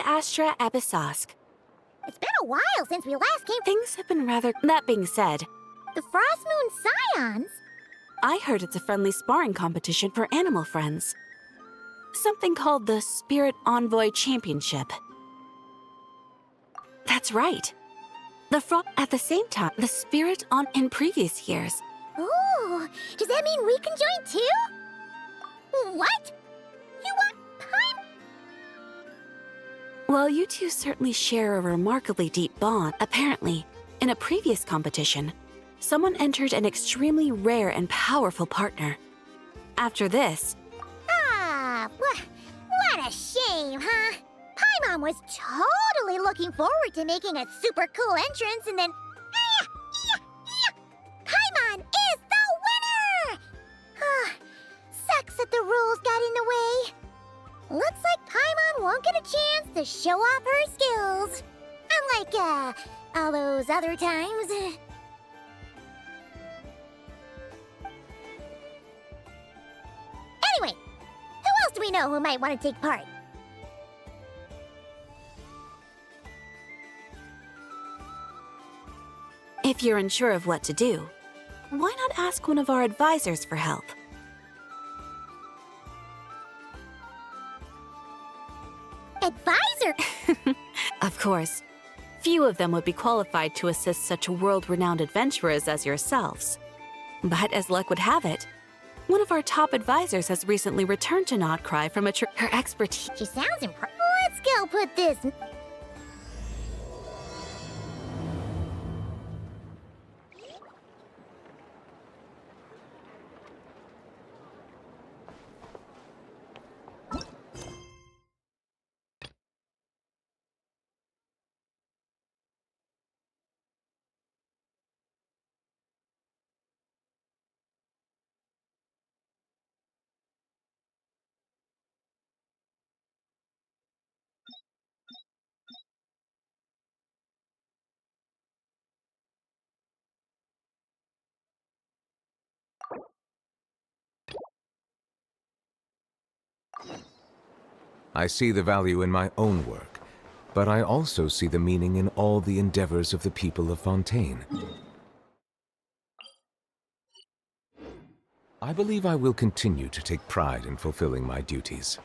Astra Abyssosk. It's been a while since we last came. Things have been rather... That being said, The Frost Moon Scions? I heard it's a friendly sparring competition for animal friends. Something called the Spirit Envoy Championship. That's right. At the same time, the Spirit on in previous years. Ooh, does that mean we can join too? What? You want Paimon? Well, you two certainly share a remarkably deep bond. Apparently, in a previous competition, someone entered an extremely rare and powerful partner. After this... Ah, what a shame, huh? Paimon was totally looking forward to making a super cool entrance, and then... Paimon is the winner! Sucks that the rules got in the way. Looks like Paimon won't get a chance to show off her skills. Unlike, all those other times. Anyway, who else do we know who might want to take part? If you're unsure of what to do, why not ask one of our advisors for help? Advisor? Of course, few of them would be qualified to assist such world-renowned adventurers as yourselves. But as luck would have it, one of our top advisors has recently returned to Nod-Krai from a trip. Her expertise... She sounds impressive. Let's go put this... I see the value in my own work, but I also see the meaning in all the endeavors of the people of Fontaine. I believe I will continue to take pride in fulfilling my duties.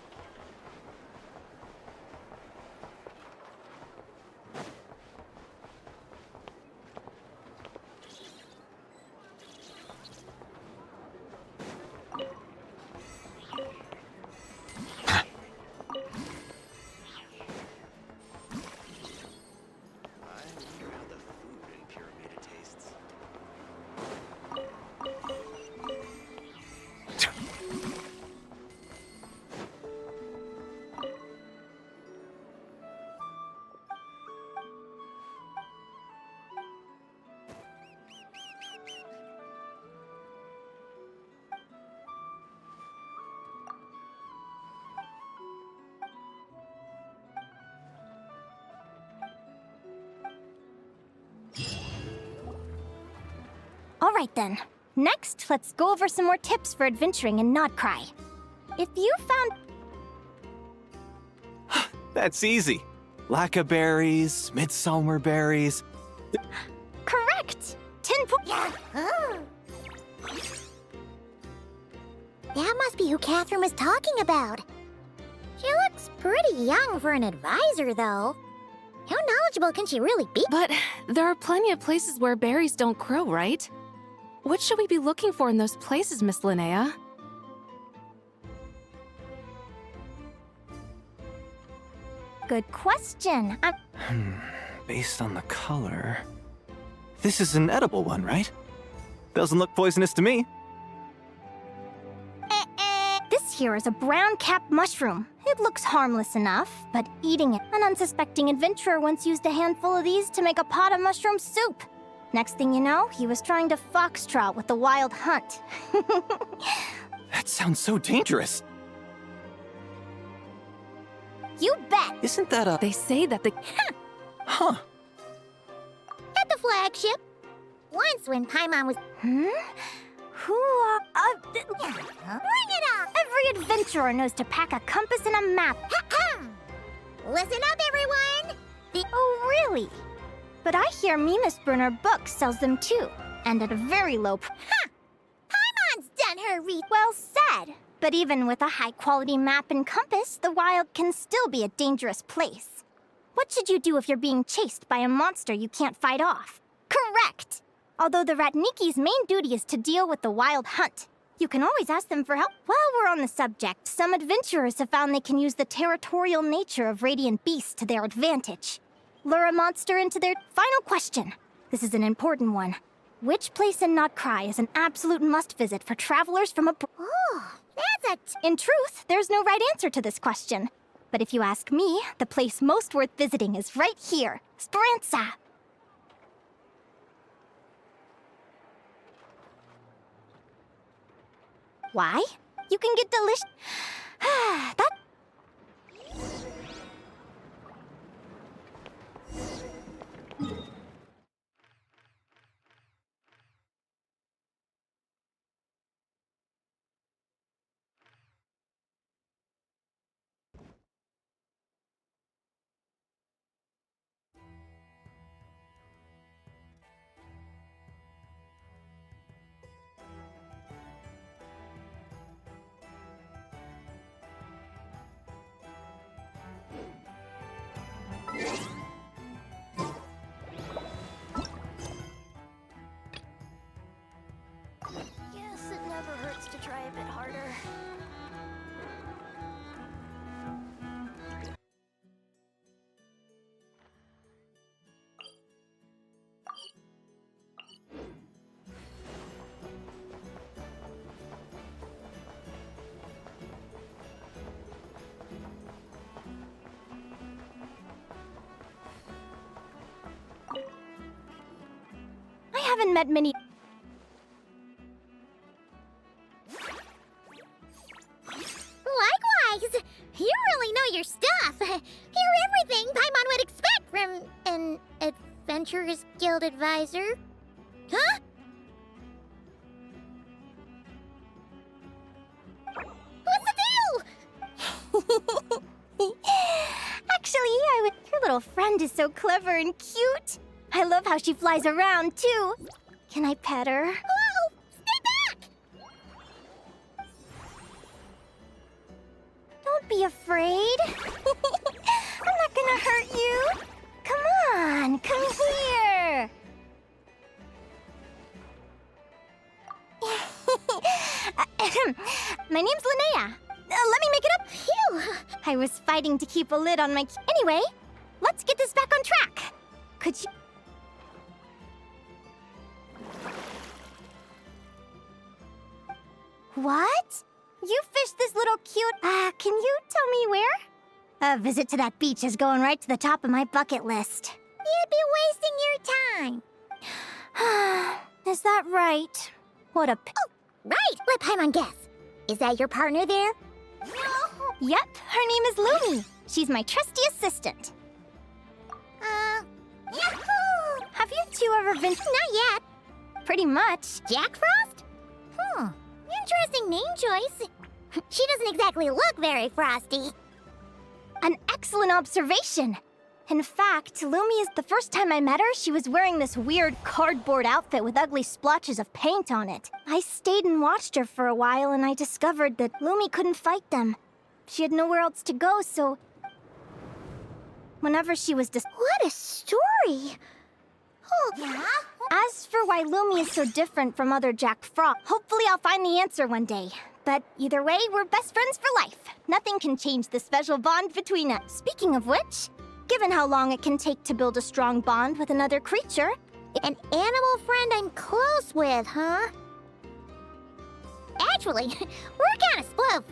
Alright then. Next, let's go over some more tips for adventuring in Nod-Krai. If you found... That's easy. Lacca berries, midsummer berries. Correct! 10 points. That must be who Catherine was talking about. She looks pretty young for an advisor, though. How knowledgeable can she really be? But there are plenty of places where berries don't grow, right? What should we be looking for in those places, Miss Linnea? Good question. Based on the color... This is an edible one, right? Doesn't look poisonous to me. This here is a brown-capped mushroom. It looks harmless enough, but eating it, an unsuspecting adventurer once used a handful of these to make a pot of mushroom soup. Next thing you know, he was trying to foxtrot with the wild hunt. That sounds so dangerous. You bet! Isn't that a... They say that the... Huh. At the flagship. Once when Paimon was... Bring it up! Every adventurer knows to pack a compass and a map. Listen up, everyone! Oh, really? But I hear Mimas Burner Books sells them too, and at a very low Ha! Paimon's done her Well said! But even with a high-quality map and compass, the wild can still be a dangerous place. What should you do if you're being chased by a monster you can't fight off? Correct! Although the Ratniki's main duty is to deal with the wild hunt. You can always ask them for help. While we're on the subject, some adventurers have found they can use the territorial nature of radiant beasts to their advantage. Lure a monster into their final question. This is an important one. Which place in Nod-Krai is an absolute must-visit for travelers from abroad? Oh, that's In truth, there's no right answer to this question. But if you ask me, the place most worth visiting is right here, Speranza. Why? You can get delicious... that... Guess it never hurts to try a bit harder. I haven't met many... Likewise! You really know your stuff. You're everything Paimon would expect from an Adventurers Guild advisor. Huh? What's the deal? Actually, your little friend is so clever and cute. I love how she flies around, too. Can I pet her? Whoa! Stay back! Don't be afraid. I'm not gonna hurt you. Come on, come here. My name's Linnea. Let me make it up. Phew! I was fighting to keep a lid on my... Anyway, let's get this back on track. Could you... What? You fished this little cute... can you tell me where? A visit to that beach is going right to the top of my bucket list. You'd be wasting your time. Is that right? What a... Right! Let Paimon guess. Is that your partner there? Yep, her name is Lumi. She's my trusty assistant. Yahoo! Have you two ever been... Not yet. Pretty much. Jack Frost? Interesting name choice. She doesn't exactly look very frosty. An excellent observation. In fact, Lumi is the first time I met her, she was wearing this weird cardboard outfit with ugly splotches of paint on it. I stayed and watched her for a while, and I discovered that Lumi couldn't fight them. She had nowhere else to go, so... Whenever she was What a story! Oh, yeah? As for why Lumi is so different from other Jack Frost, hopefully I'll find the answer one day. But either way, we're best friends for life. Nothing can change the special bond between us. Speaking of which, given how long it can take to build a strong bond with another creature... An animal friend I'm close with, huh? Actually, we're kind of split.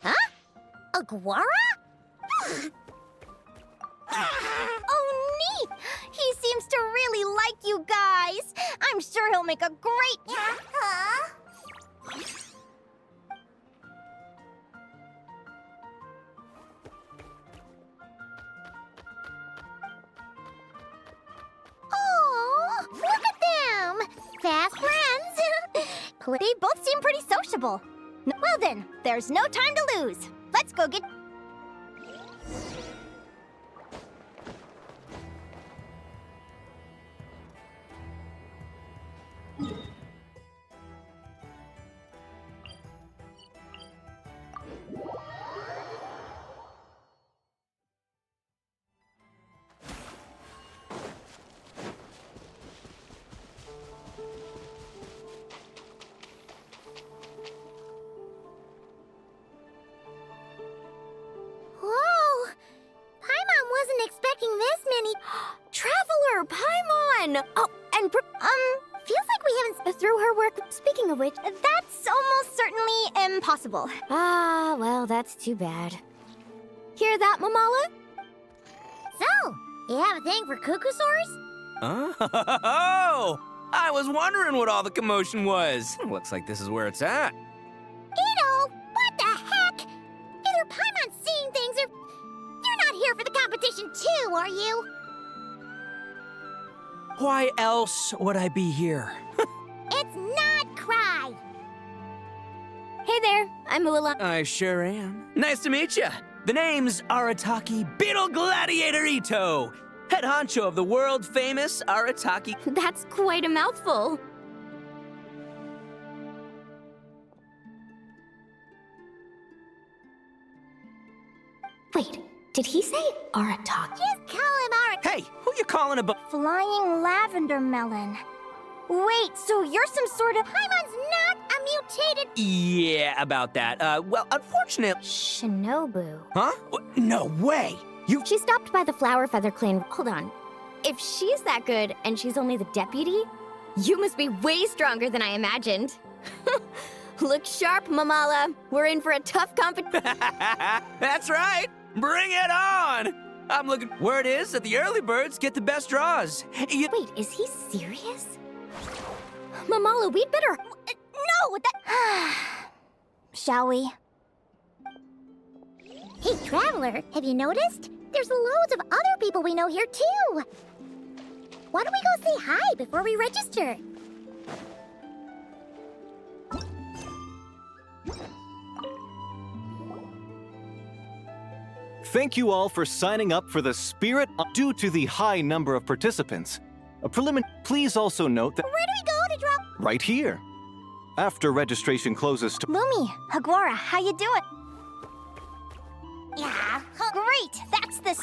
Huh? A guara? Oh, neat! He seems to really like you guys. I'm sure he'll make a great... Oh, look at them! They both seem pretty sociable. Well then, there's no time to lose. Let's go get... Whoa! Paimon wasn't expecting this many. Traveler, Paimon! Oh, and feels like we haven't through her work. Speaking of which, that's almost certainly impossible. Ah, well, that's too bad. Hear that, Mamala? So, you have a thing for cuckoosaurs? Oh! I was wondering what all the commotion was. Looks like this is where it's at. Ito, what the heck? Either Paimon's seeing things or... You're not here for the competition too, are you? Why else would I be here? It's Nod-Krai. Hey there, I'm Lila. I sure am. Nice to meet you. The name's Arataki Beetle Gladiator Ito, head honcho of the world-famous Arataki. That's quite a mouthful. Wait, did he say Arataki? Just call him Arataki. Hey, who you calling a Flying lavender melon. Wait, so you're some sort of... Paimon's not a mutated... Yeah, about that. Well, unfortunately... Shinobu. Huh? No way! She stopped by the Flower Feather Clan. Hold on. If she's that good and she's only the deputy, you must be way stronger than I imagined. Look sharp, Mamala. We're in for a tough competition. That's right! Bring it on! I'm looking... Word is that the early birds get the best draws. Wait, is he serious? Mamala, we'd better... No, that... Shall we? Hey, Traveler, have you noticed? There's loads of other people we know here, too. Why don't we go say hi before we register? Thank you all for signing up for the Spirit. Due to the high number of participants, a preliminary. Please also note that Where do we go to drop? right here, after registration closes to. Lumi, Hagwara, how you doing? Yeah. Great, that's the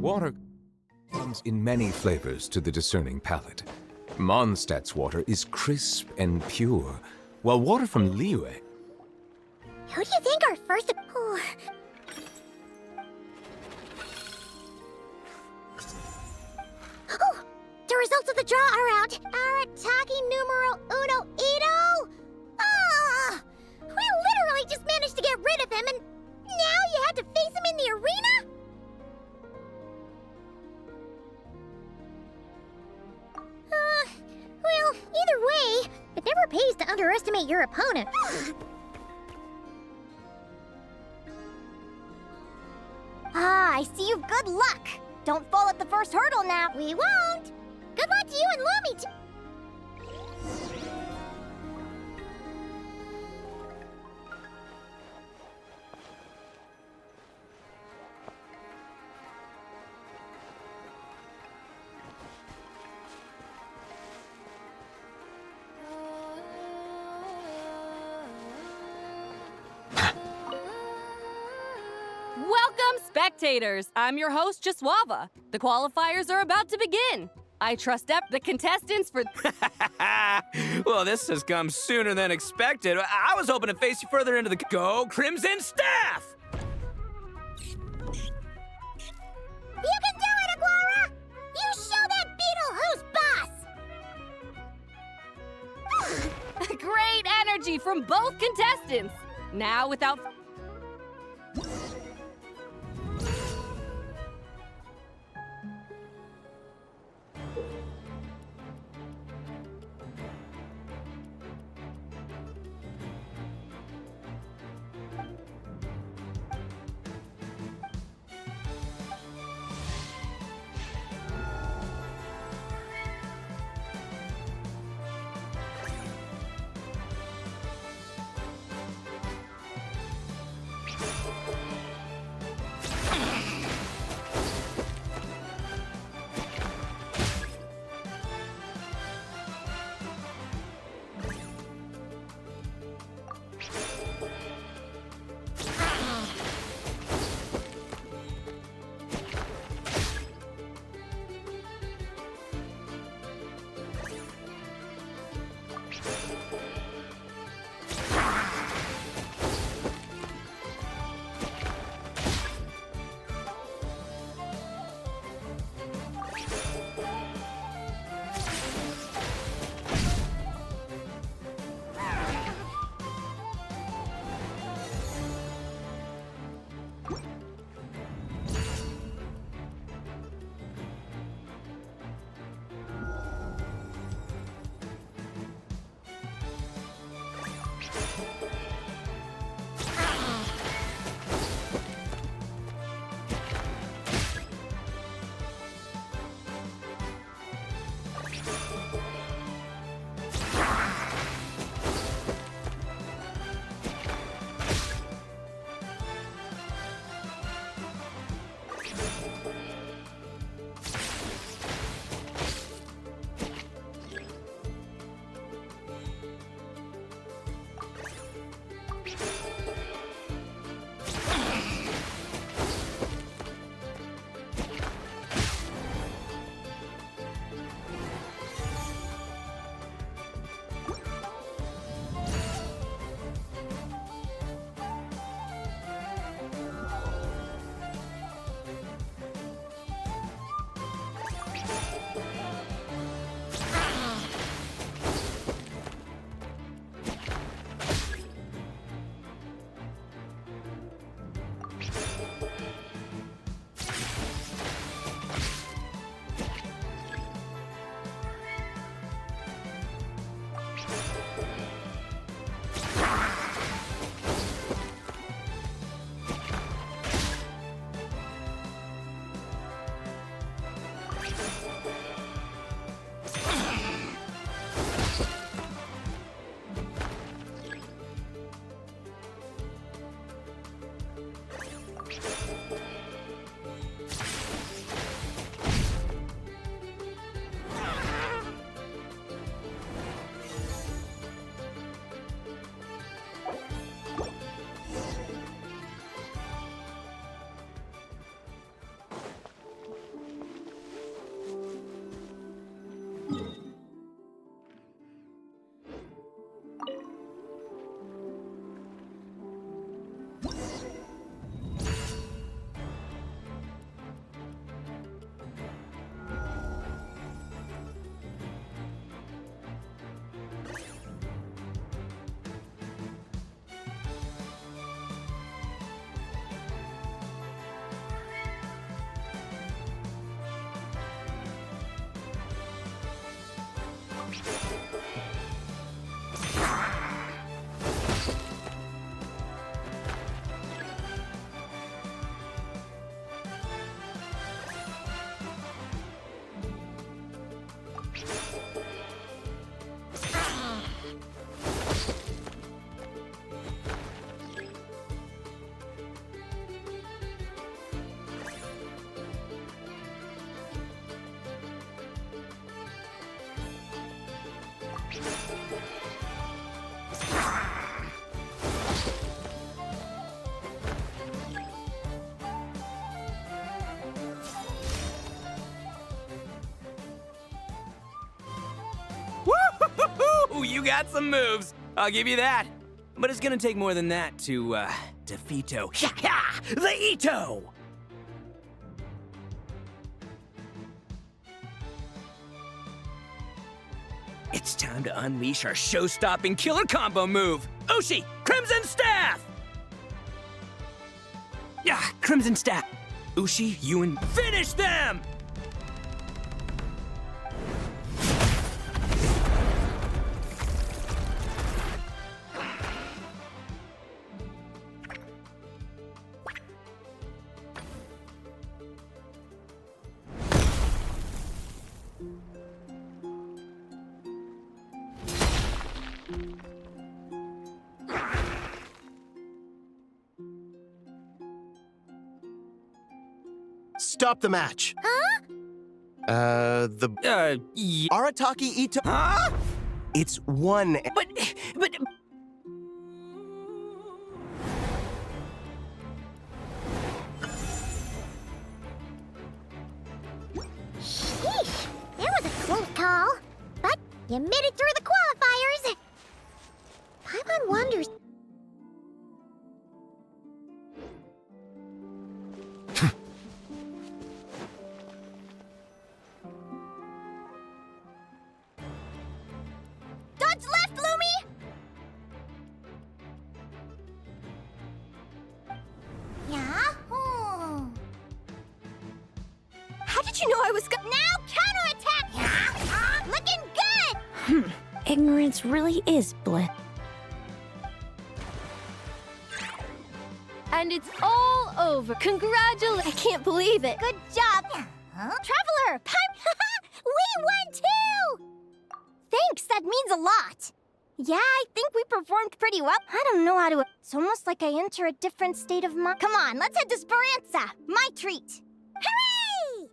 Water comes in many flavors to the discerning palate. Mondstadt's water is crisp and pure, while water from Liyue... Who do you think our first... Oh. Oh, the results of the draw are out. Arataki numero uno Ito? Ah! We literally just managed to get rid of him, and now you have to face him in the arena? Well, either way, it never pays to underestimate your opponent. Ah, I see you've good luck. Don't fall at the first hurdle now. We won't! Good luck to you and Lumi, too! Welcome, spectators! I'm your host, Jaswava. The qualifiers are about to begin. I trust the contestants for... Well, this has come sooner than expected. I was hoping to face you further into the... Go Crimson Staff! You can do it, Aguara! You show that beetle who's boss! Great energy from both contestants. Now, without... Ooh, you got some moves. I'll give you that. But it's gonna take more than that to, defeato. The Ito! It's It's time to unleash our show-stopping killer combo move. Ushi, Crimson Staff! Ah, Crimson Staff. Ushi, you and finish them! Stop the match. Huh? Arataki Ito. Huh? It's one. But... Sheesh, that was a close call. But you made it through the qualifiers. Paimon wonders. Dodge left, Lumi! Yahoo! How did you know I was Now counterattack! Looking good! Ignorance really is bliss. And it's all over. Congratulations. I can't believe it. Good job! Traveler! We won too! Thanks, that means a lot. Yeah, I think we performed pretty well. I don't know how to... It's almost like I enter a different state of mind. Come on, let's head to Speranza. My treat. Hooray!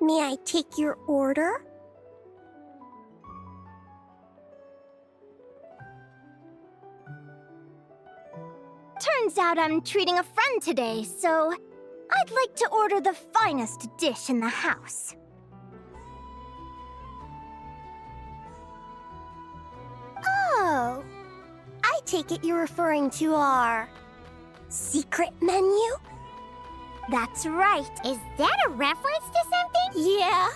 May I take your order? Turns out I'm treating a friend today, so I'd like to order the finest dish in the house. Oh, I take it you're referring to our secret menu? That's right. Is that a reference to something? Yeah.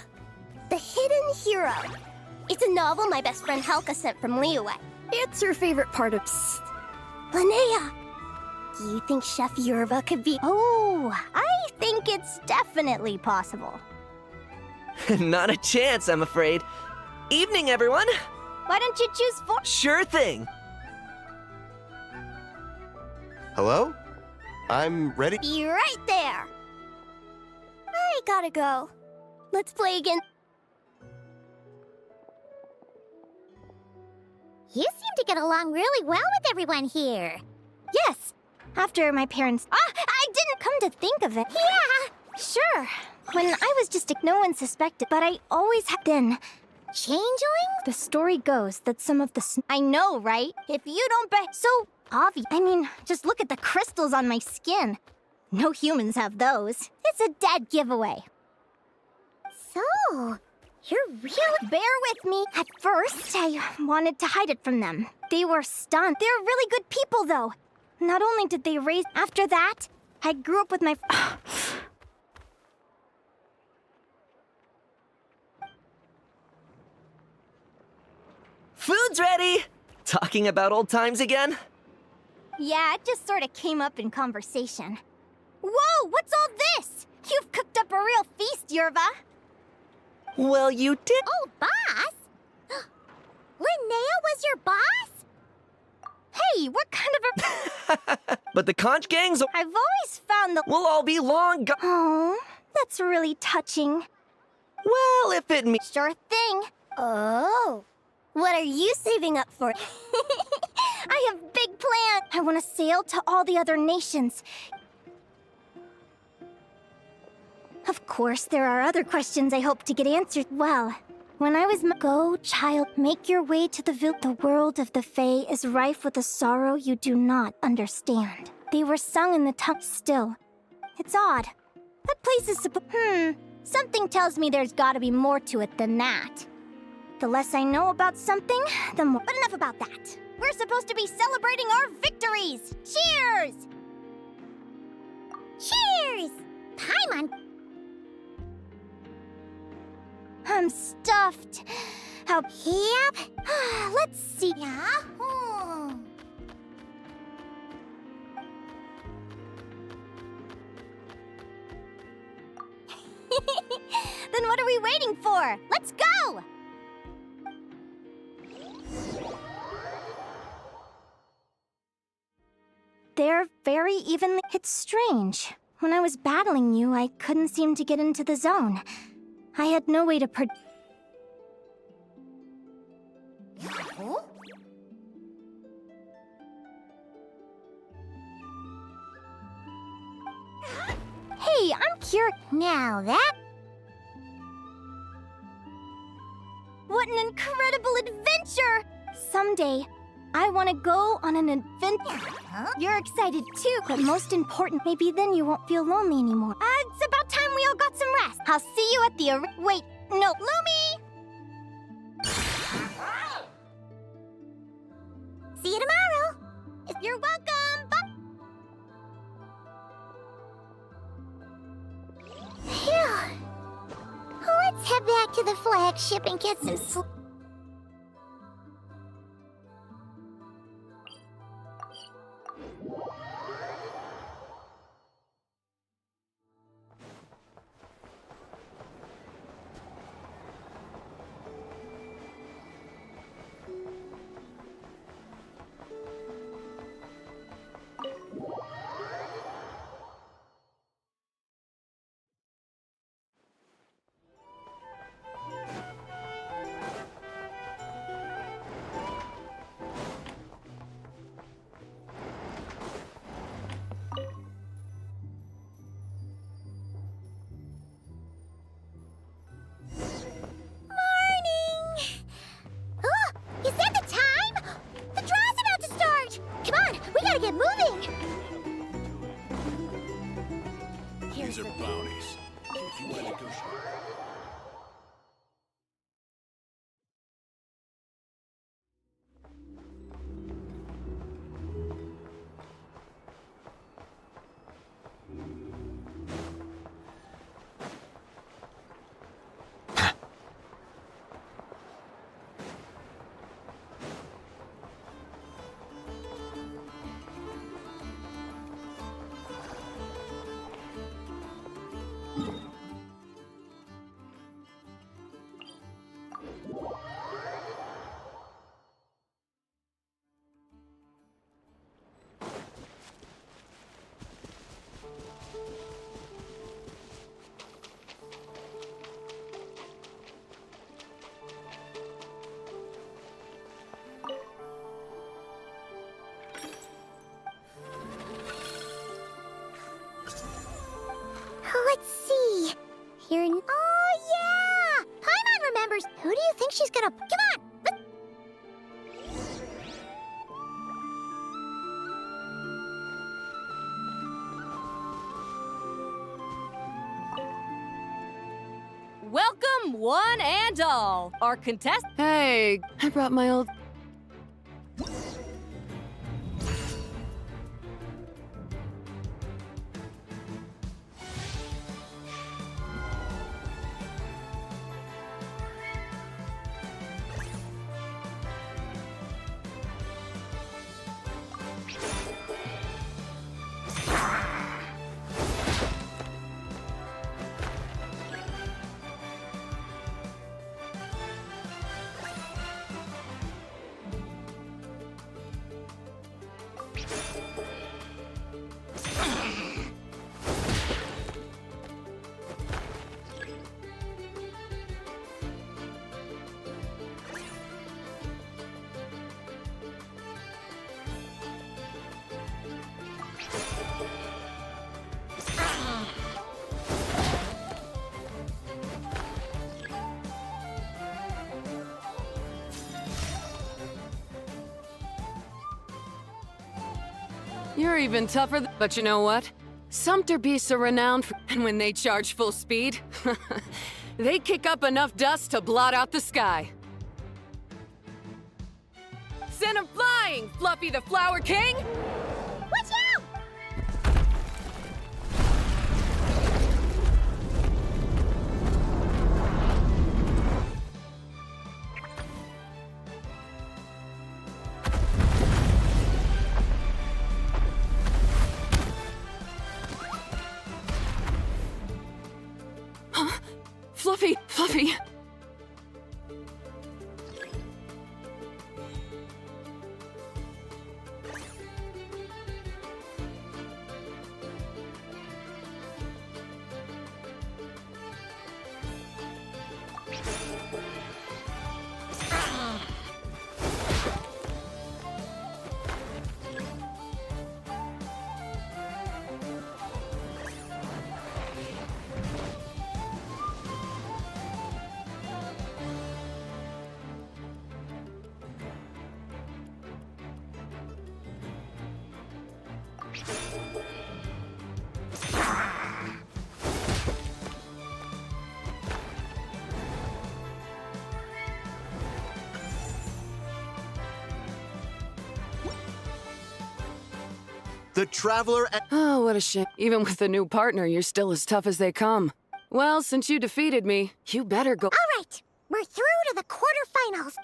The Hidden Hero. It's a novel my best friend Helka sent from Liyue. It's her favorite part of Psst. Linnea, do you think Chef Yerva could be... Oh, I think it's definitely possible. Not a chance, I'm afraid. Evening, everyone. Why don't you choose four? Sure thing. Hello? I'm ready. Be right there. I gotta go. Let's play again. You seem to get along really well with everyone here. Yes. After my parents... I didn't come to think of it. Yeah. Sure. When I was just no one suspected, but I always have been. Changeling? The story goes that some of the... I know, right? If you don't bet... So obvious. I mean, just look at the crystals on my skin. No humans have those. It's a dead giveaway. So, you're really... Bear with me. At first, I wanted to hide it from them. They were stunned. They're really good people, though. Not only did they raise... After that, I grew up with my... Food's ready! Talking about old times again? Yeah, it just sort of came up in conversation. Whoa, what's all this? You've cooked up a real feast, Yerva. Well, you did. Oh, boss! Linnea was your boss? Hey, what kind of a... But the conch gangs I've always found the... will all be long gone. Oh, that's really touching. Well, if it means... Sure thing. Oh. What are you saving up for? I have big plans. I want to sail to all the other nations. Of course, there are other questions I hope to get answered. Well, when I was go, child, make your way to the village. The world of the Fae is rife with a sorrow you do not understand. They were sung in the tongue still. It's odd. That place is something tells me there's gotta be more to it than that. The less I know about something, the more... But enough about that. We're supposed to be celebrating our victories. Cheers! Cheers! Paimon! I'm stuffed. How... Yep. Let's see. Yeah? Then what are we waiting for? Let's go! They're very evenly... It's strange. When I was battling you, I couldn't seem to get into the zone. I had no way to Huh? Hey, I'm curious. Now that... What an incredible adventure! Someday, I want to go on an adventure. Huh? You're excited too, but most important, maybe then you won't feel lonely anymore. It's about time we all got some rest. I'll see you at the wait, no, Lumi! See you tomorrow. You're welcome! Bye! Phew. Let's head back to the flagship and get some sleep. These are bounties. If you want to negotiate. Let's see. Here. Oh, yeah! Paimon remembers. Who do you think she's gonna... Come on! Welcome, one and all. Our contest. Hey, I brought my old... You're even tougher but you know what? Sumpter beasts are renowned for, and when they charge full speed, they kick up enough dust to blot out the sky. Send him flying, Fluffy the Flower King! Watch out! Huh? Fluffy! The Traveler and... Oh, what a shame. Even with a new partner, you're still as tough as they come. Well, since you defeated me, you better go— All right, we're through to the quarterfinals.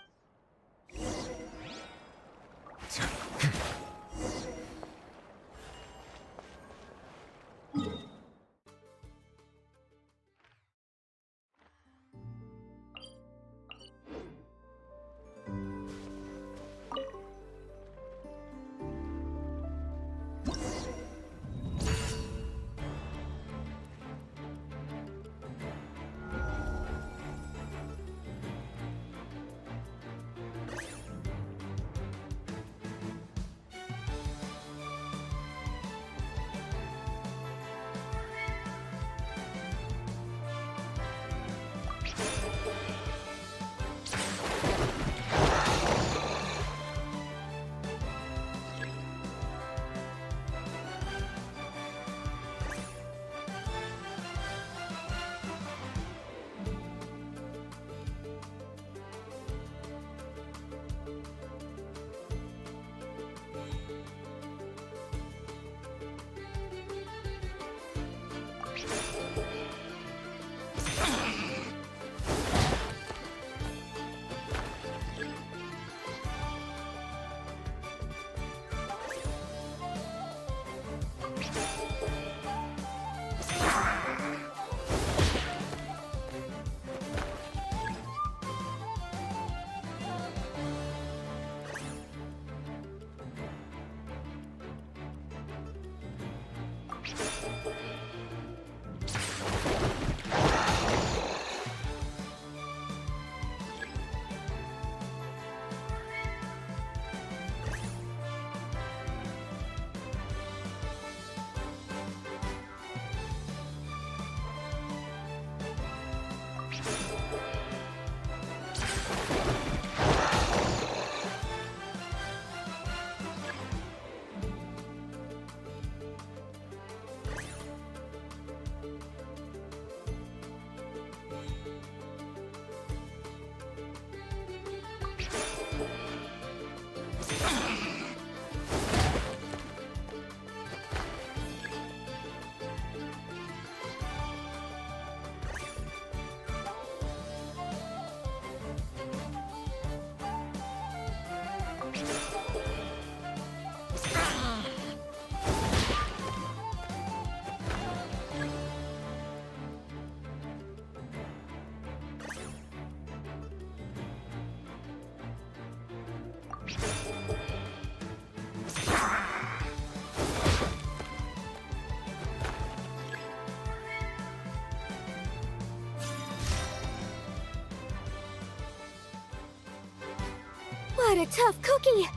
What a tough cookie!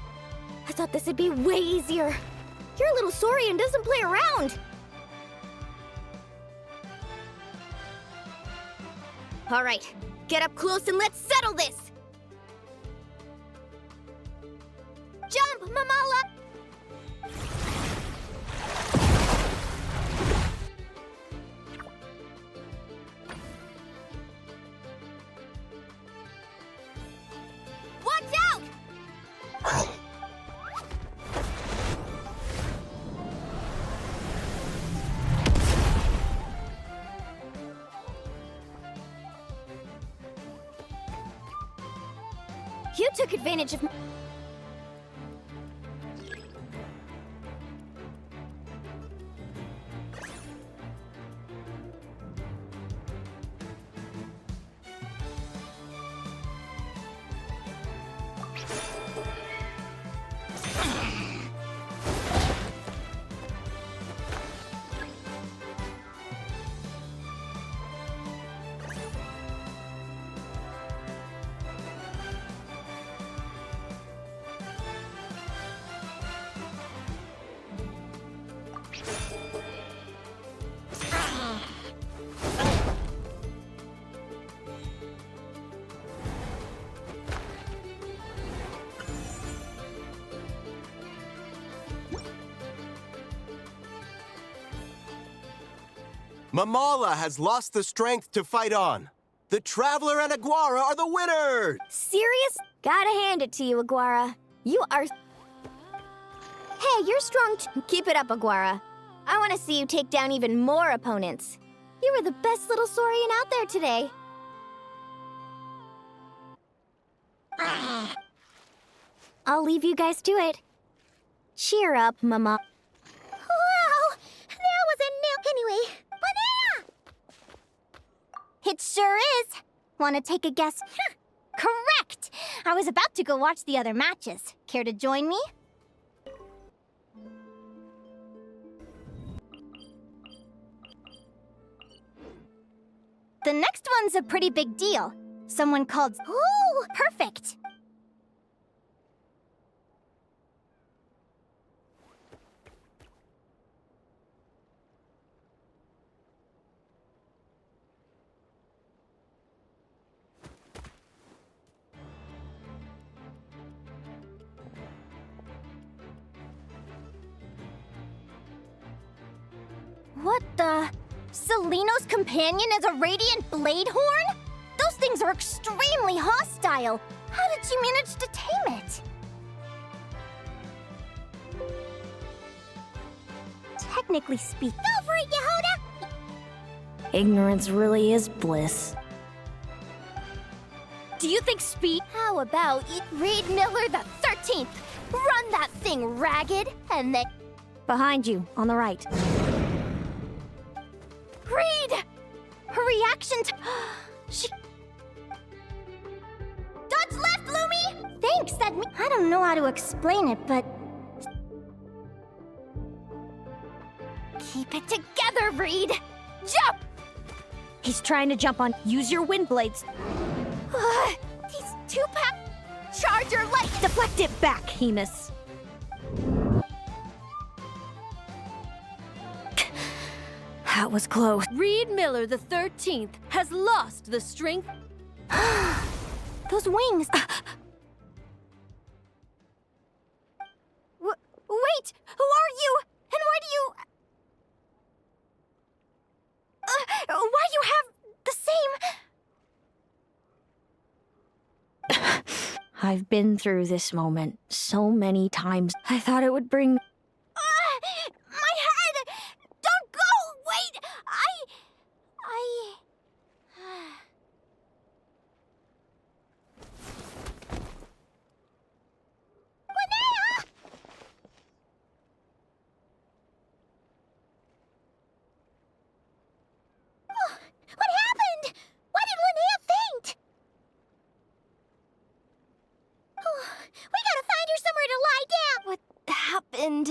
I thought this would be way easier. Your little Saurian doesn't play around! Alright, get up close and let's settle this! Jump, Mamala! You took advantage of... Mamala has lost the strength to fight on. The Traveler and Aguara are the winners! Serious? Gotta hand it to you, Aguara. You are... Hey, you're strong too. Keep it up, Aguara. I want to see you take down even more opponents. You were the best little Saurian out there today. I'll leave you guys to it. Cheer up, Mama. Wow! That was a new... Anyway, Linnea! It sure is. Want to take a guess? Correct! I was about to go watch the other matches. Care to join me? The next one's a pretty big deal. Someone called... Ooh, perfect! What the... Seleno's companion is a radiant blade horn? Those things are extremely hostile. How did she manage to tame it? Technically speaking... Go for it, Yehoda! Ignorance really is bliss. Do you think speed... How about Reed Miller the 13th? Run that thing ragged, and then... Behind you, on the right. Reed! Her reaction to... She... Dodge left, Lumi! Thanks, that... I don't know how to explain it, but... Keep it together, Reed! Jump! He's trying to jump on. Use your wind blades. These two-pack... Charge your light! Deflect it back, Hemus. That was close. Reed Miller the 13th has lost the strength. Those wings! Wait! Who are you? And why do you... why you have the same... I've been through this moment so many times. I thought it would bring... my head! Don't go! Wait! Linnea! Oh, what happened? Why did Linnea faint? Oh, we gotta find her somewhere to lie down. What happened?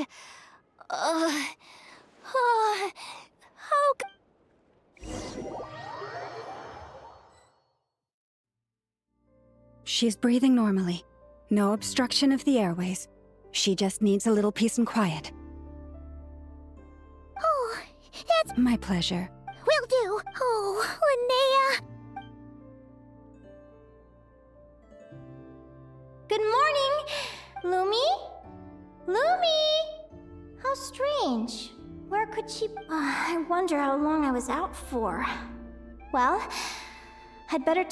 She's breathing normally. No obstruction of the airways. She just needs a little peace and quiet. Oh, that's... My pleasure. Will do. Oh, Linnea. Good morning, Lumi? Lumi! How strange. Where could she... I wonder how long I was out for. Well, I'd better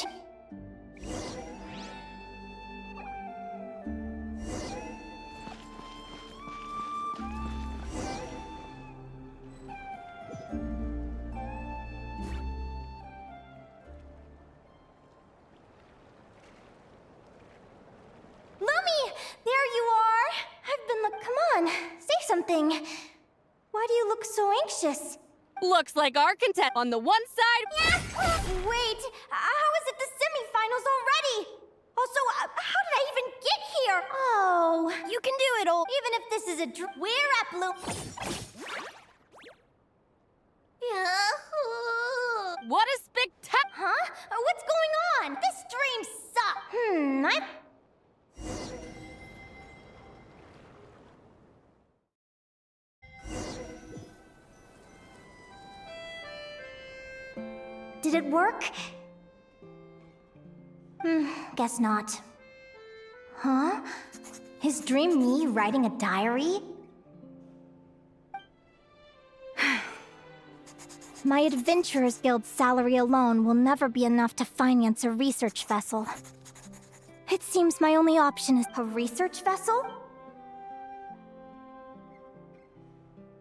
anxious. Looks like our contest on the one side. Wait, how is it the semifinals already? Also, how did I even get here? Oh, You can do it, ol'. even if this is a we're at Blue. What a spectacular. Huh? What's going on? This stream sucks. Did it work? Guess not. Huh? Is Dream me writing a diary? My Adventurers Guild salary alone will never be enough to finance a research vessel. It seems my only option is a research vessel?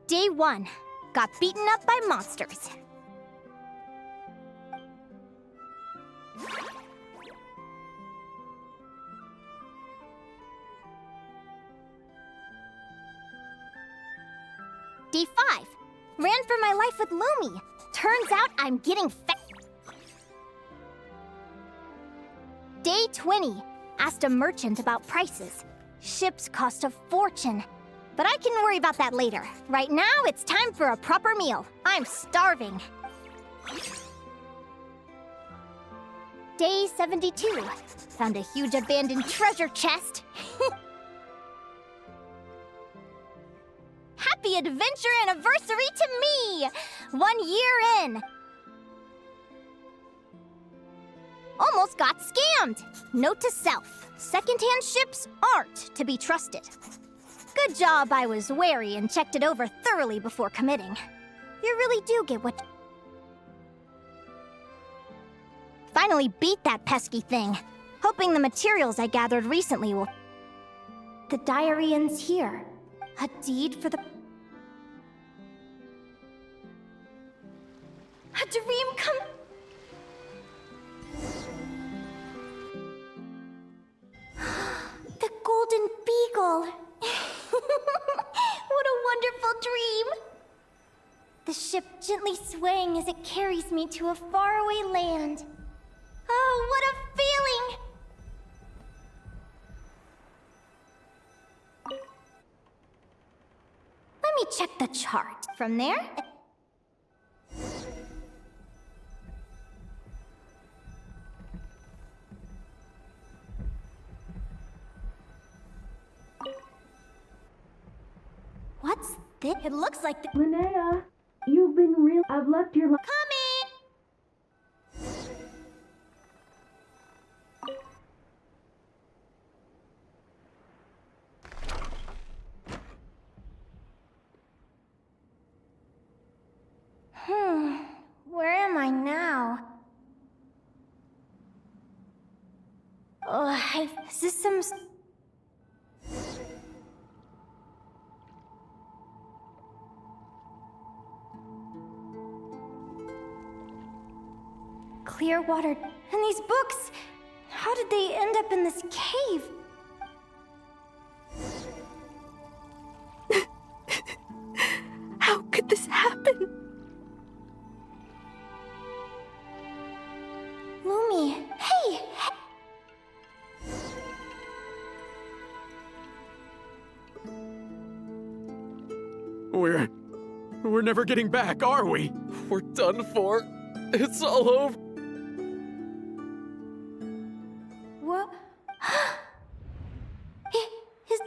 Day 1. Got beaten up by monsters. Day 5. Ran for my life with Lumi. Turns out I'm getting fat. Day 20. Asked a merchant about prices. Ships cost a fortune. But I can worry about that later. Right now, it's time for a proper meal. I'm starving. Day 72. Found a huge abandoned treasure chest. Happy adventure anniversary to me! 1 year in. Almost got scammed. Note to self. Secondhand ships aren't to be trusted. Good job I was wary and checked it over thoroughly before committing. You really do get what... Finally beat that pesky thing. Hoping the materials I gathered recently will... The diary ends here. A deed for the... A dream come... The Golden Beagle! What a wonderful dream! The ship gently swaying as it carries me to a faraway land. Oh, what a feeling! Let me check the chart. From there... What's this? It looks like the... Linnea, you've been real... I've left your... Coming! Where am I now? Oh, is this some... Clear water. And these books! How did they end up in this cave? How could this happen? Lumi, hey! We're never getting back, are we? We're done for. It's all over. What? His...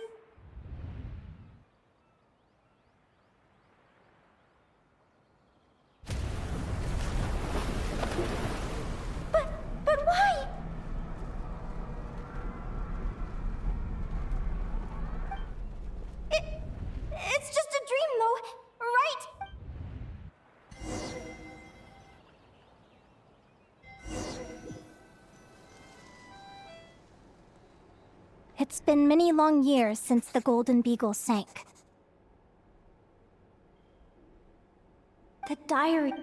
But why? It's just a dream, though, right? It's been many long years since the Golden Beagle sank. The diary...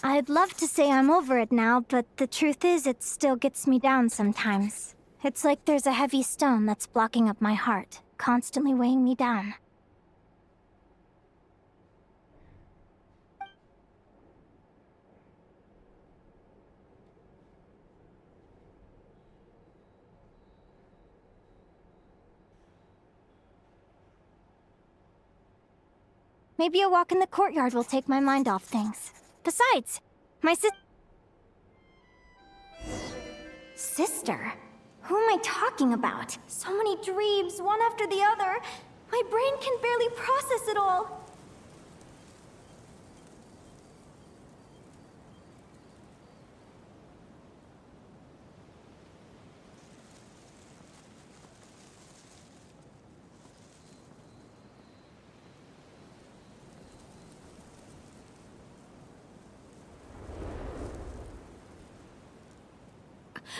I'd love to say I'm over it now, but the truth is it still gets me down sometimes. It's like there's a heavy stone that's blocking up my heart, constantly weighing me down. Maybe a walk in the courtyard will take my mind off things. Besides, my sister? Who am I talking about? So many dreams, one after the other. My brain can barely process it all.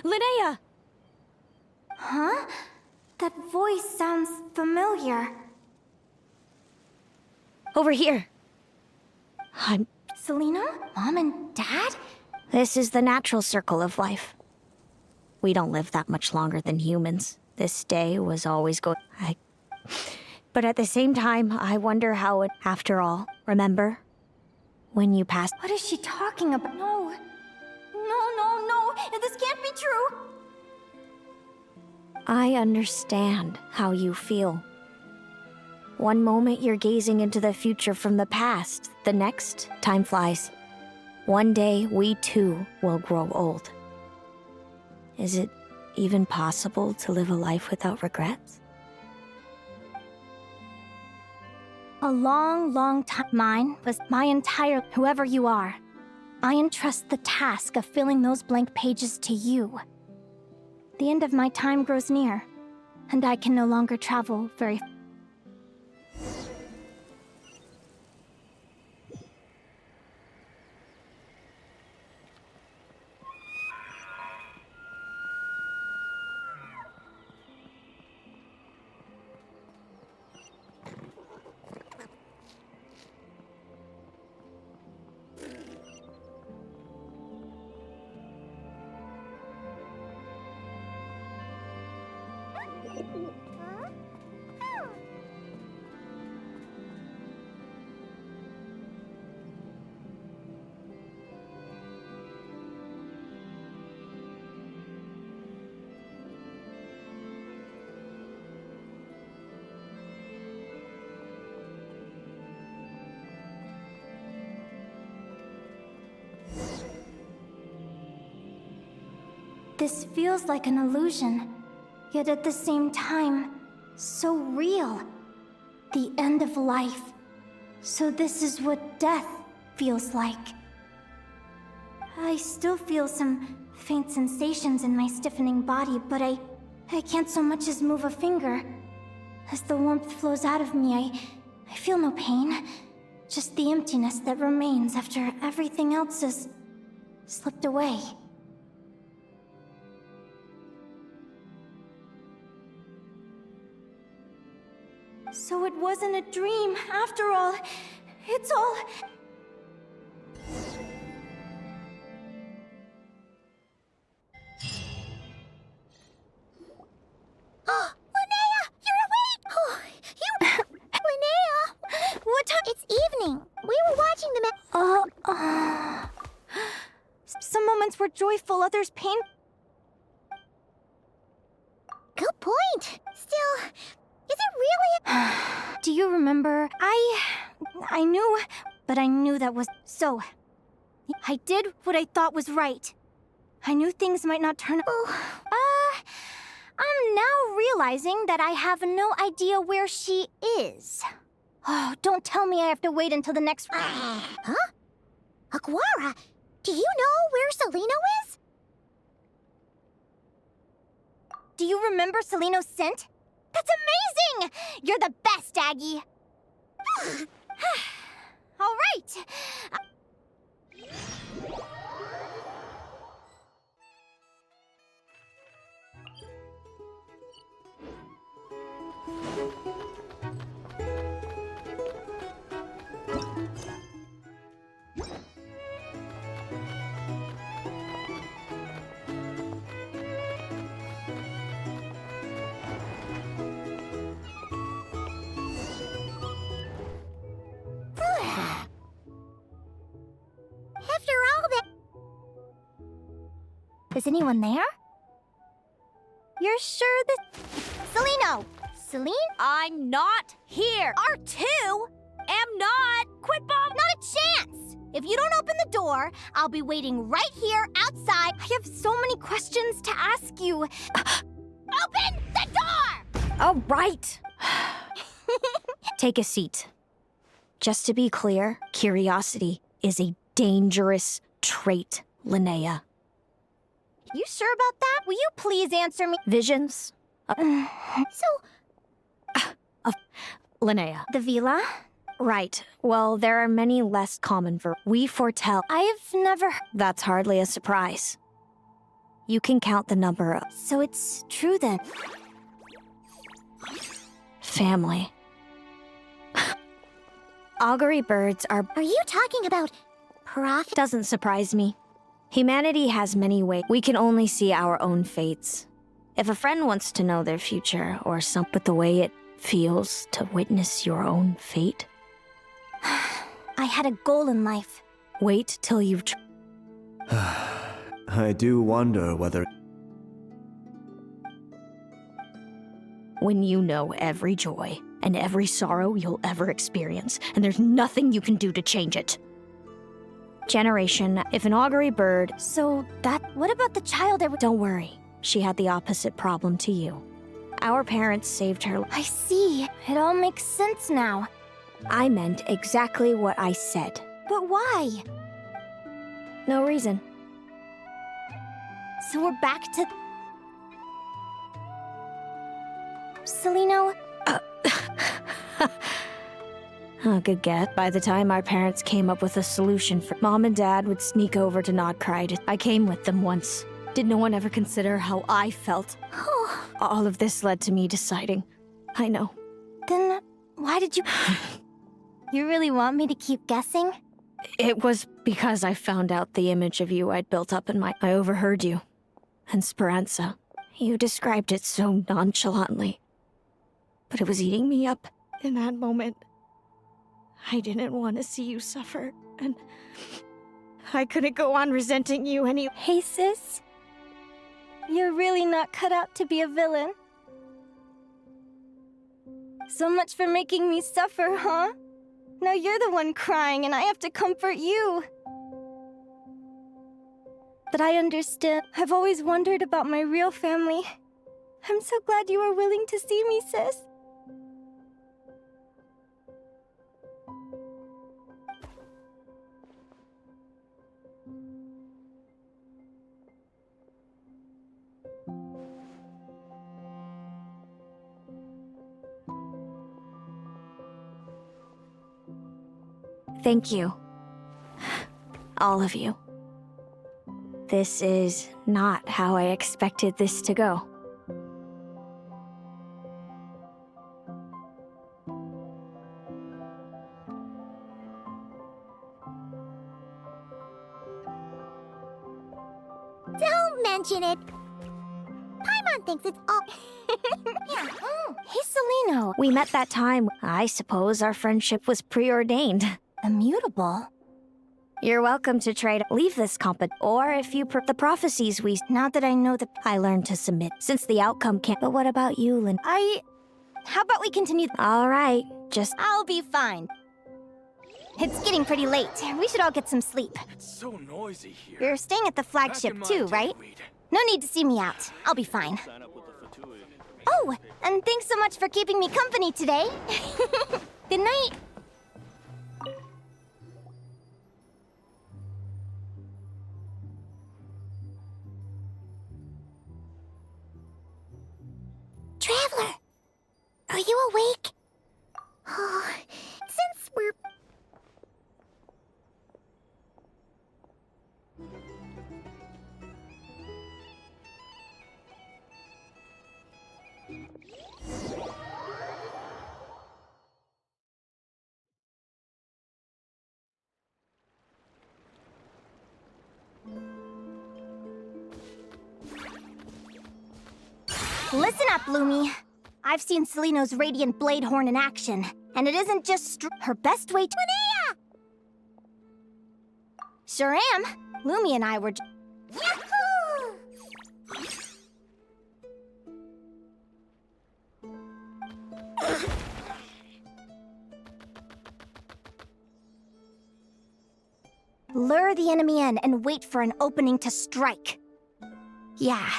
Linnea! Huh? That voice sounds familiar. Over here. Selena? Mom and Dad? This is the natural circle of life. We don't live that much longer than humans. This day was always going... But at the same time, I wonder how it... After all, remember? When you passed... What is she talking about? No. No. This can't be true. I understand how you feel. One moment you're gazing into the future from the past. The next, time flies. One day, we too will grow old. Is it even possible to live a life without regrets? A long time. Mine was my entire... Whoever you are, I entrust the task of filling those blank pages to you. The end of my time grows near, and I can no longer travel very... This feels like an illusion, yet at the same time, so real. The end of life. So this is what death feels like. I still feel some faint sensations in my stiffening body, but I can't so much as move a finger. As the warmth flows out of me, I feel no pain. Just the emptiness that remains after everything else has slipped away. So it wasn't a dream, after all. It's all... Oh, Linnea! You're awake! Oh, you... Linnea! What time? It's evening. We were watching the Some moments were joyful, others pain... Good point. Still... Is it really? Do you remember? I knew, but I knew that was so. I did what I thought was right. I knew things might not turn. I'm now realizing that I have no idea where she is. Oh, don't tell me I have to wait until the next. Huh? Aguara, do you know where Seleno is? Do you remember Seleno's scent? That's amazing! You're the best, Aggie! All right! After all that... Is anyone there? You're sure that... Seleno! Celine? I'm not here! R2? Am not! Quit bomb! Not a chance! If you don't open the door, I'll be waiting right here outside. I have so many questions to ask you. Open the door! All right. Take a seat. Just to be clear, curiosity is a dangerous trait, Linnea. You sure about that? Will you please answer me? Visions? Linnea. The villa? Right. Well, there are many less common we foretell. I've never... That's hardly a surprise. You can count the number of... So it's true then. Family. Augury birds are... Are you talking about profit? Doesn't surprise me. Humanity has many ways. We can only see our own fates. If a friend wants to know their future, or but the way it feels to witness your own fate. I had a goal in life. Wait till you've... I do wonder whether... When you know every joy and every sorrow you'll ever experience, and there's nothing you can do to change it. Generation, if an augury bird... So that... What about the child Don't worry. She had the opposite problem to you. Our parents saved her... I see. It all makes sense now. I meant exactly what I said. But why? No reason. So we're back to... Celino? Good guess. By the time our parents came up with a solution for... Mom and Dad would sneak over to Nod-Krai. I came with them once. Did no one ever consider how I felt? All of this led to me deciding. I know. Then why did you... You really want me to keep guessing? It was because I found out the image of you I'd built up in my... I overheard you. And Speranza. You described it so nonchalantly. But it was eating me up in that moment. I didn't want to see you suffer, and I couldn't go on resenting you any... Hey, sis. You're really not cut out to be a villain. So much for making me suffer, huh? Now you're the one crying and I have to comfort you. But I understand. I've always wondered about my real family. I'm so glad you were willing to see me, sis. Thank you. All of you. This is not how I expected this to go. Don't mention it. Paimon thinks it's all... Yeah. Hey, Celino. We met that time. I suppose our friendship was preordained. Immutable? You're welcome to try to leave this or if you the prophecies we... Not that I know the... I learned to submit, since the outcome can't... But what about you, Lynn? How about we continue... All right, just... I'll be fine. It's getting pretty late. We should all get some sleep. It's so noisy here. You're staying at the flagship too, right? No need to see me out. I'll be fine. Oh, and thanks so much for keeping me company today. Good night. Traveler, are you awake? Oh, since we're... Listen up, Lumi. I've seen Celino's Radiant Blade Horn in action, and it isn't just her best way to... Linnea! Sure am. Lumi and I were... Yahoo! lure the enemy in and wait for an opening to strike. Yeah,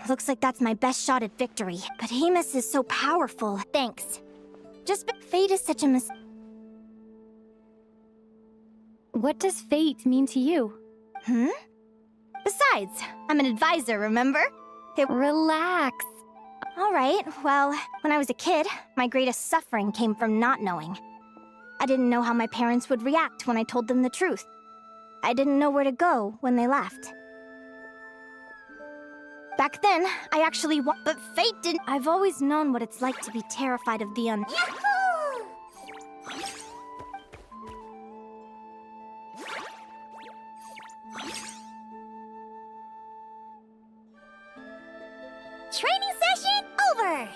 looks like that's my best shot at victory. But Amos is so powerful. Thanks. Fate is such a What does fate mean to you? Besides, I'm an advisor, remember? Relax. All right, well, when I was a kid, my greatest suffering came from not knowing. I didn't know how my parents would react when I told them the truth. I didn't know where to go when they left. Back then, I actually but fate didn't. I've always known what it's like to be terrified of the Yahoo! Training session over!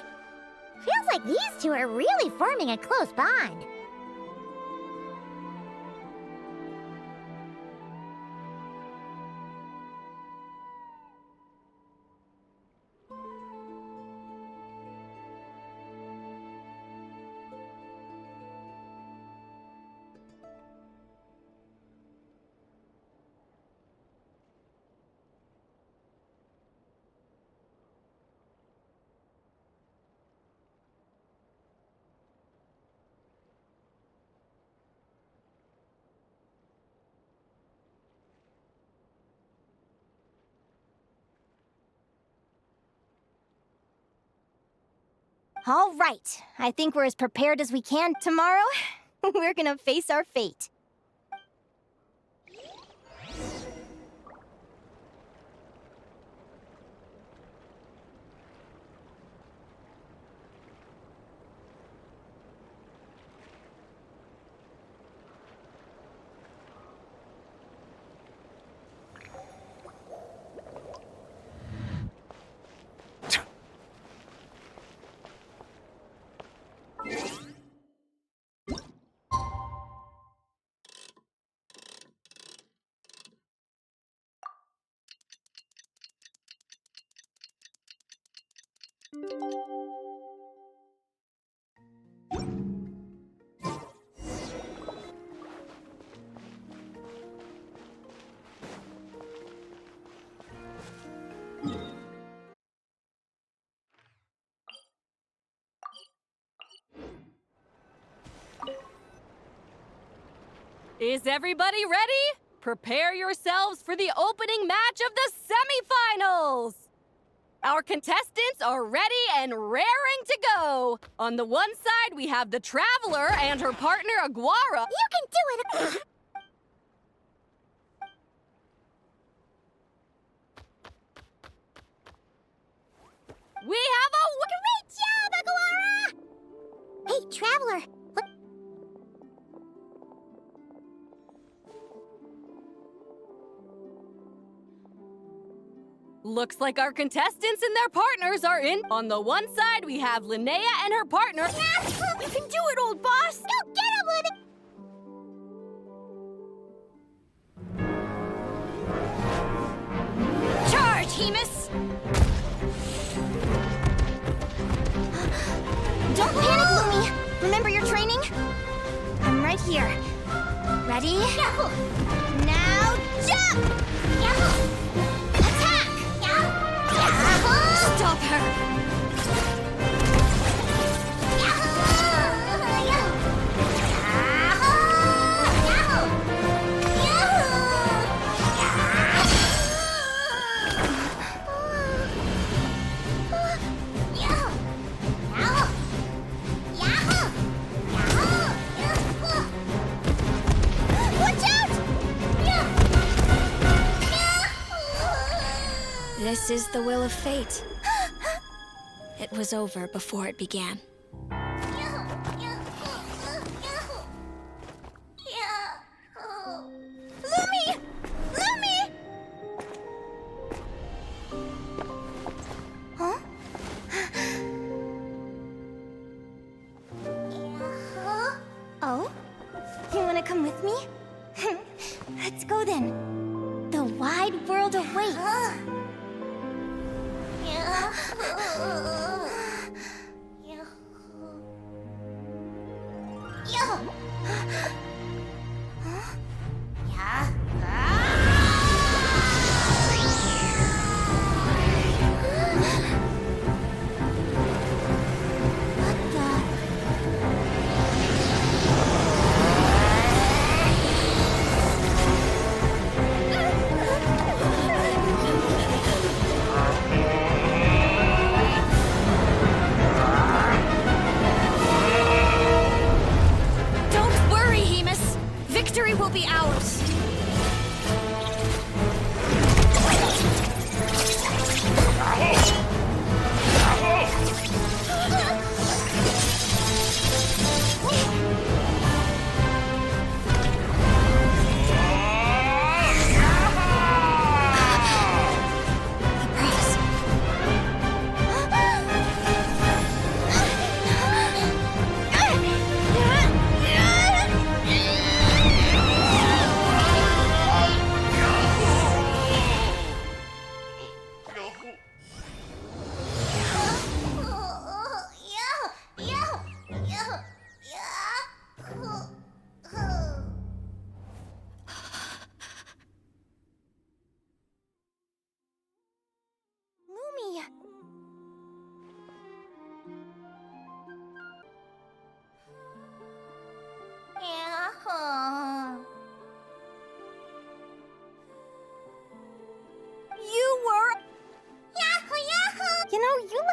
Feels like these two are really forming a close bond. All right, I think we're as prepared as we can. Tomorrow, we're gonna face our fate. Is everybody ready? Prepare yourselves for the opening match of the semifinals! Our contestants are ready and raring to go. On the one side, we have the Traveler and her partner, Aguara. You can do it! We have a Great job, Aguara! Hey, Traveler, look. Looks like our contestants and their partners are in. On the one side, we have Linnea and her partner. You can do it, old boss! Go get him, Linnea! Charge, Hemus! Don't panic, Lumi! Remember your training? I'm right here. Ready? Yahoo! Now jump! Yahoo! Attack! Yahoo! Stop her! Yahoo! Yahoo! Yahoo! Watch out! This is the will of fate. It was over before it began. Lumi! Lumi! Huh? Oh? You wanna come with me? Let's go then. The wide world awaits.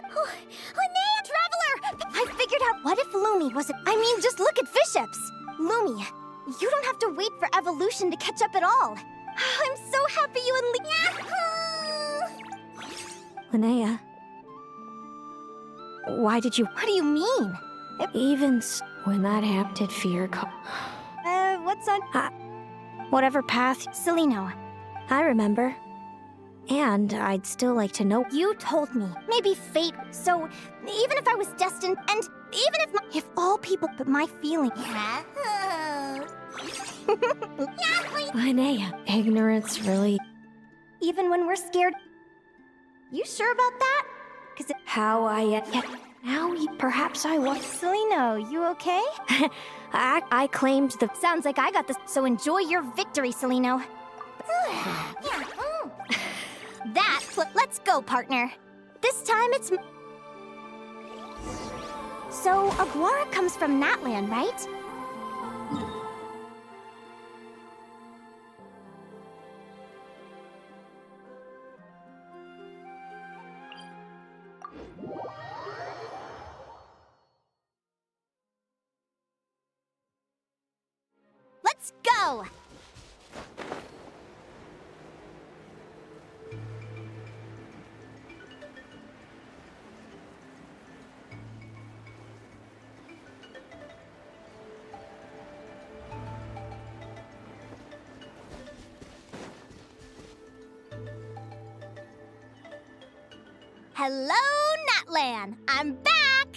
Linnea, Traveler! I figured out what if Lumi was just look at Fiships. Lumi, you don't have to wait for evolution to catch up at all. I'm so happy you and Linnea. Why did you... What do you mean? When that happened, did fear come? What's on... Whatever path... Celino. I remember. And I'd still like to know... You told me. Maybe fate. So, even if I was destined, and even if all people but my feeling... Linnea, ignorance really... Even when we're scared... You sure about that? Because How I... Now, perhaps I was... Celino, you okay? I claimed the... Sounds like I got this, so enjoy your victory, Celino. Let's go, partner. This time it's... So, Aguara comes from Natland, right? Let's go! Hello, Natlan! I'm back!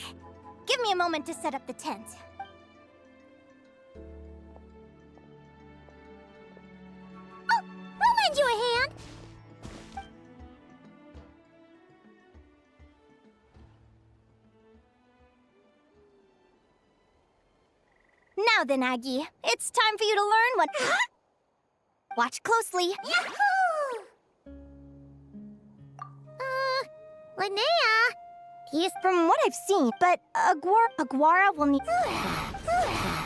Give me a moment to set up the tent. Oh, I'll lend you a hand! Now then, Aggie, it's time for you to learn what... Watch closely. Yahoo! Linnea? He's from what I've seen, but Aguara will need...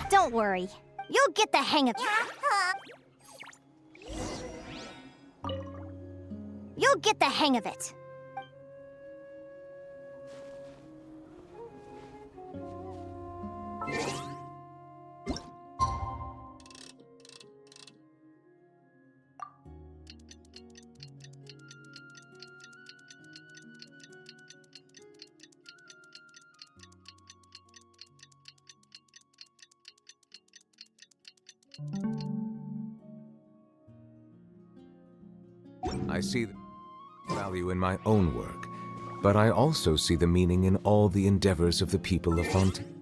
Don't worry. You'll get the hang of it. You'll get the hang of it. I see the value in my own work, but I also see the meaning in all the endeavors of the people of Fontaine.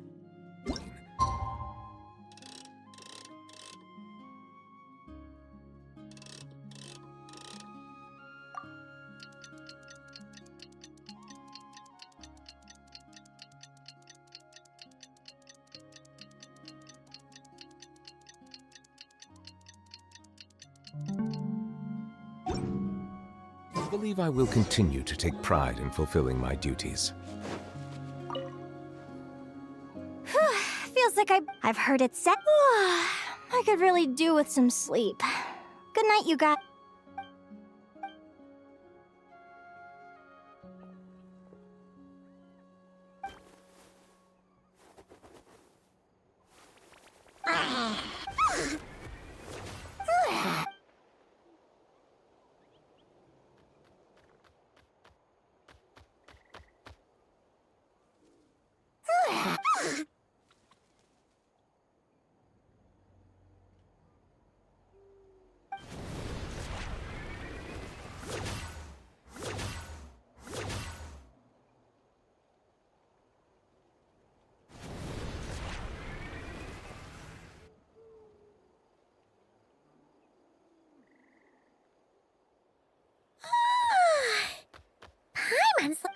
I believe I will continue to take pride in fulfilling my duties. Feels like I've heard it said. I could really do with some sleep. Good night, you guys.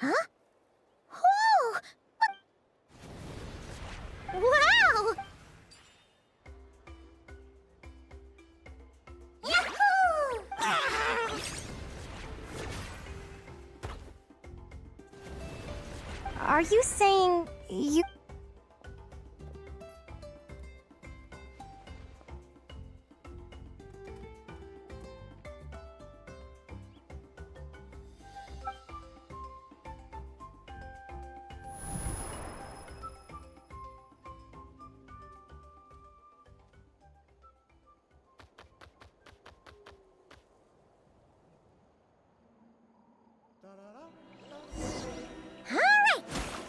Huh? Whoa! Wow! Yahoo! Are you saying you...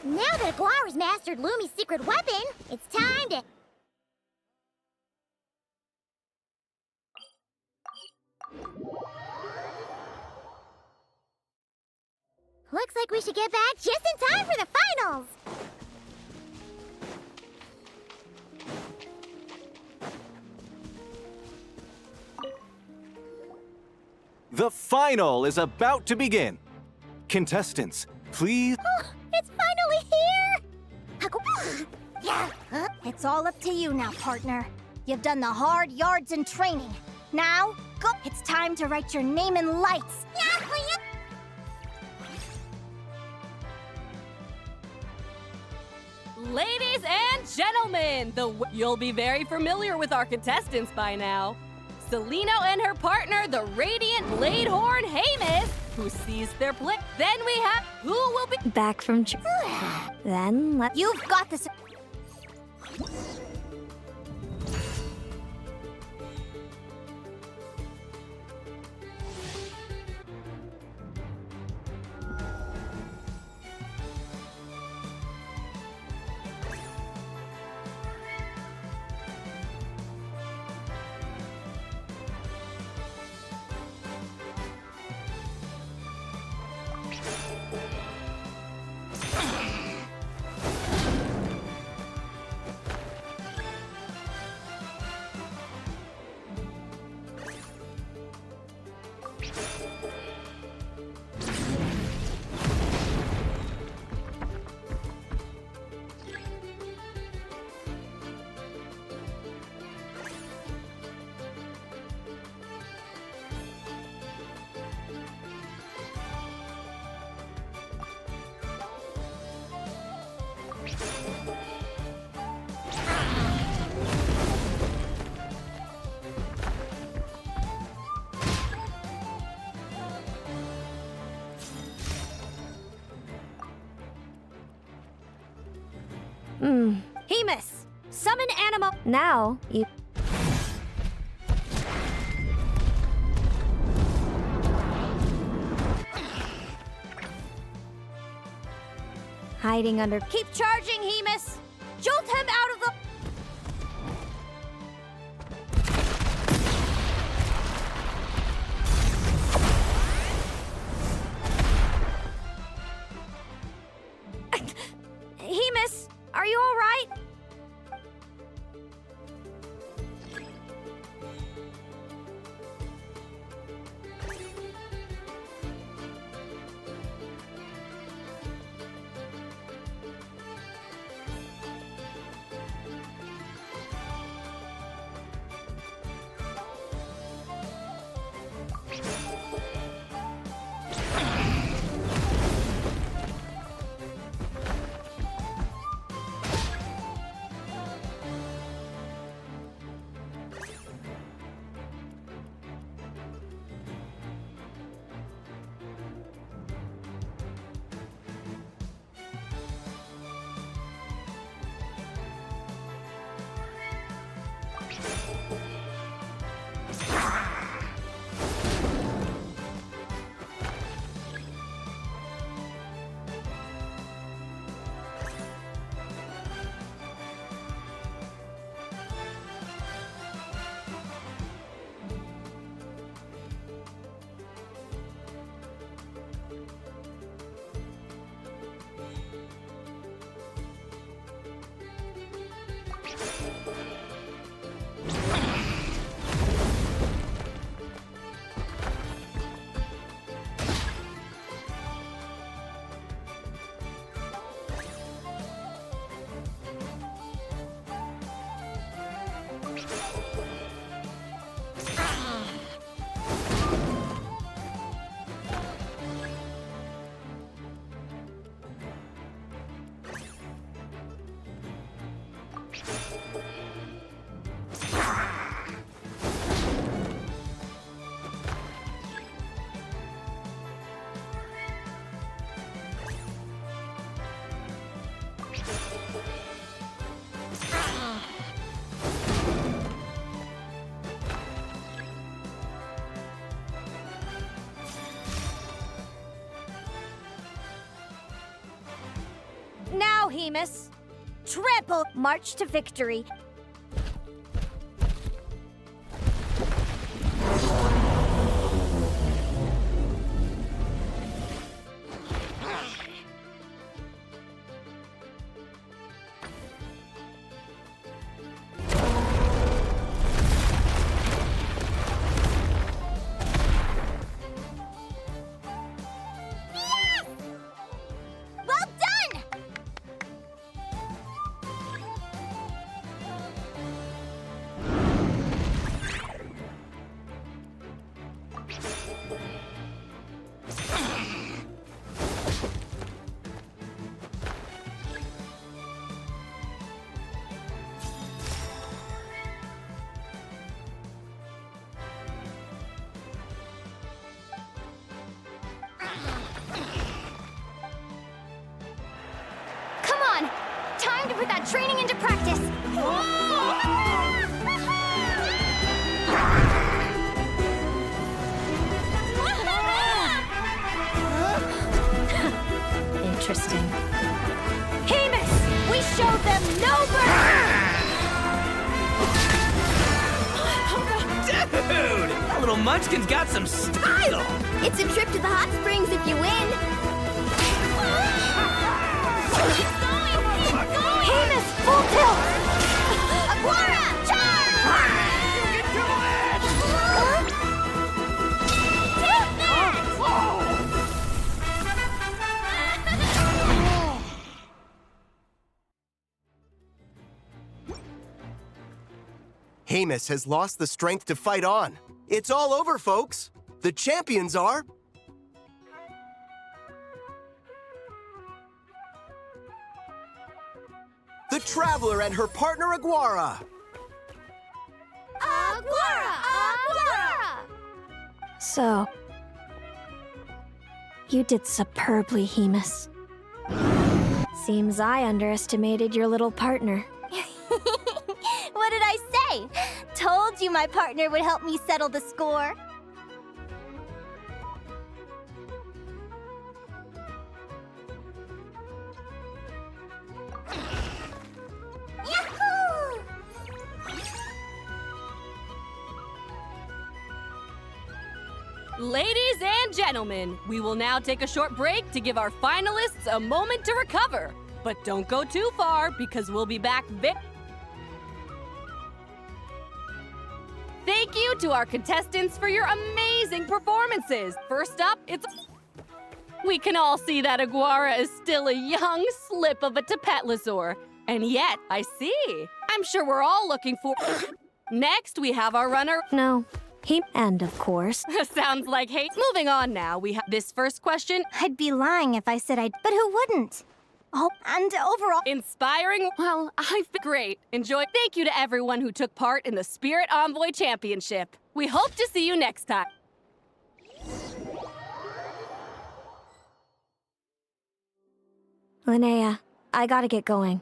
Now that Aguara's mastered Lumi's secret weapon, it's time to... Looks like we should get back just in time for the finals! The final is about to begin. Contestants, please. Oh, it's finally here! Yeah, it's all up to you now, partner. You've done the hard yards in training. Now, go. It's time to write your name in lights. Ladies and gentlemen, you'll be very familiar with our contestants by now. Celino and her partner, the Radiant Bladehorn Hamus, who seized their play. Then we have who will be Back from then let You've got this. Hamus, summon animal. Now you. Hiding under. Keep charging, Hamus. Jolt him out of the. Hamus, are you all right? Now, Hemus. Triple march to victory. Time to put that training into practice! Interesting. Hemus! We showed them no Dude! That little munchkin's got some style! It's a trip to the hot springs if you win. Hemus, full tilt! Aguara! Charge! Get to it! Take that! Hemus has lost the strength to fight on. It's all over, folks. The champions are... the Traveler and her partner, Aguara. Aguara! Aguara! So, you did superbly, Hemus. Seems I underestimated your little partner. What did I say? Told you my partner would help me settle the score. Yahoo! Ladies and gentlemen, we will now take a short break to give our finalists a moment to recover. But don't go too far because we'll be back Thank you to our contestants for your amazing performances. First up, we can all see that Aguara is still a young slip of a Tapetlosaur. And yet, I see. I'm sure we're all looking for... Next, we have our runner... No. And of course... Sounds like hate. Moving on now, we have this first question. I'd be lying if I said I'd... But who wouldn't? Oh, and overall... Inspiring? Well, I've been great. Enjoy. Thank you to everyone who took part in the Spirit Envoy Championship. We hope to see you next time. Linnea, I gotta get going.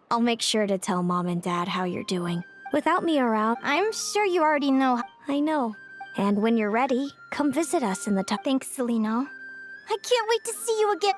I'll make sure to tell Mom and Dad how you're doing. Without me around, I'm sure you already know. I know. And when you're ready, come visit us in the Thanks, Celino. I can't wait to see you again.